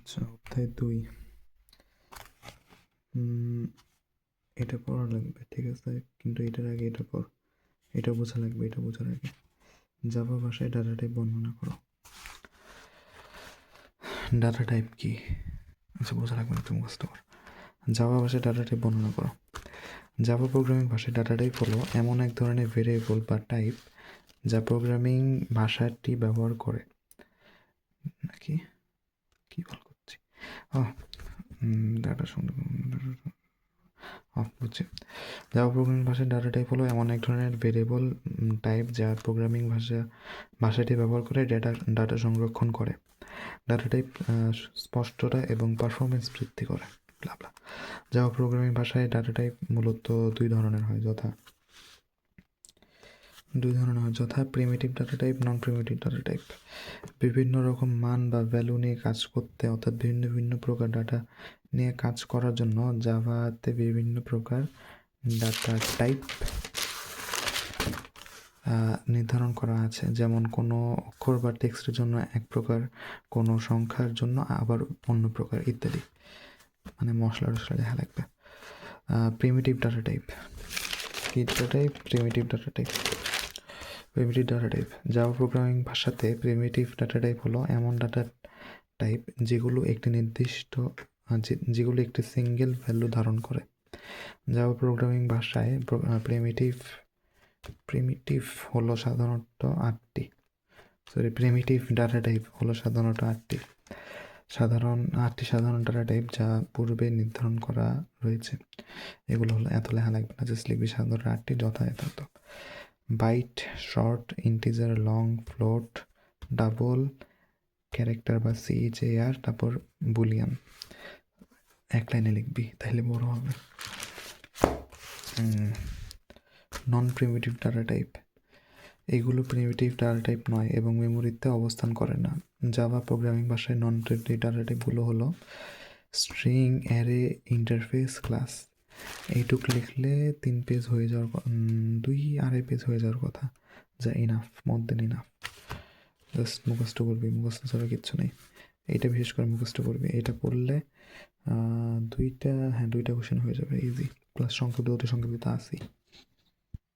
আচ্ছা, অধ্যায় 2 এটা পড়া লাগবে, ঠিক আছে, কিন্তু এটার আগে এটা পড়। এটা বোঝা লাগবে, এটা বোঝার আগে জাভা ভাষায় ডাটা টাইপ বর্ণনা করো। ডাটা টাইপ কি? আচ্ছা, বোঝা লাগবে না, তুমি মুখস্থ কর। জাভা ভাষায় ডাটা টাইপ বর্ণনা করো। জাভা প্রোগ্রামিং ভাষায় ডাটা টাইপ হলো এমন এক ধরনের ভেরিয়েবল বা টাইপ যা প্রোগ্রামিং ভাষাটি ব্যবহার করে। নাকি কি বল করছি? ডাটা বুঝছি। জাভা প্রোগ্রামিং ভাষায় ডাটা টাইপ হলো এমন এক ধরনের ভেরিয়েবল টাইপ যা প্রোগ্রামিং ভাষাটি ব্যবহার করে ডাটা সংরক্ষণ করে। ডাটা টাইপ স্পষ্টতা এবং পারফরমেন্স বৃদ্ধি করে। জাভা প্রোগ্রামিং ভাষায় ডাটা টাইপ মূলত দুই ধরনের হয়, যথা প্রিমিটিভ ডাটা টাইপ, নন প্রিমিটিভ ডাটা টাইপ। বিভিন্ন রকম মান বা ভ্যালু নিয়ে কাজ করতে, অর্থাৎ ভিন্ন ভিন্ন প্রকার ডাটা নিয়ে কাজ করার জন্য জাভাতে বিভিন্ন প্রকার ডাটা টাইপ নির্ধারণ করা আছে। যেমন কোনো অক্ষর বা টেক্সটের জন্য এক প্রকার, কোনো সংখ্যার জন্য আবার অন্য প্রকার, ইত্যাদি। মানে মশলা টশলা দেখা লাগবে। প্রিমিটিভ ডাটা টাইপ কি? Data type primitive data type. Primitive data type Java programming ভাষাতে প্রিমিটিভ ডাটা টাইপ হলো এমন ডাটা টাইপ যেগুলো একটি সিঙ্গেল ভ্যালু ধারণ করে। জাভা প্রোগ্রামিং ভাষায় প্রিমিটিভ হলো সাধারণত প্রিমিটিভ ডাটা টাইপ হলো সাধারণত আটটি সাধারণ ডাটা টাইপ যা পূর্বে নির্ধারণ করা রয়েছে। এগুলো হলো, এত লেখা লাগবে না, জাস্ট লিখবি সাধারণত 8টি, যথা এত: byte, short, integer, long, float, double character বা CHAR, তারপর বুলিয়ান। এক লাইনে লিখবি, তাহলে বড় হবে। নন প্রিমিটিভ ডাটা টাইপ এগুলো প্রিমিটিভ ডাটা টাইপ নয় এবং মেমোরিতে অবস্থান করে না। জাভা প্রোগ্রামিং ভাষায় নন প্রিমিটিভ ডাটা টাইপগুলো হলো স্ট্রিং, অ্যারে, ইন্টারফেস, ক্লাস। এইটুক লিখলে 2 পেজ হয়ে যাওয়ার 2-2.5 পেজ হয়ে যাওয়ার কথা, যা ইনাফ, মোর দেন ইনাফ। জাস্ট মুখস্থ করবি, মুখস্থ ছাড়া কিচ্ছু নেই। এইটা বিশেষ করে মুখস্থ করবি, এটা পড়লে 2টা কোশ্চেন হয়ে যাবে ইজি, প্লাস সংক্ষিপ্ত অতি সংক্ষিপ্ত 80।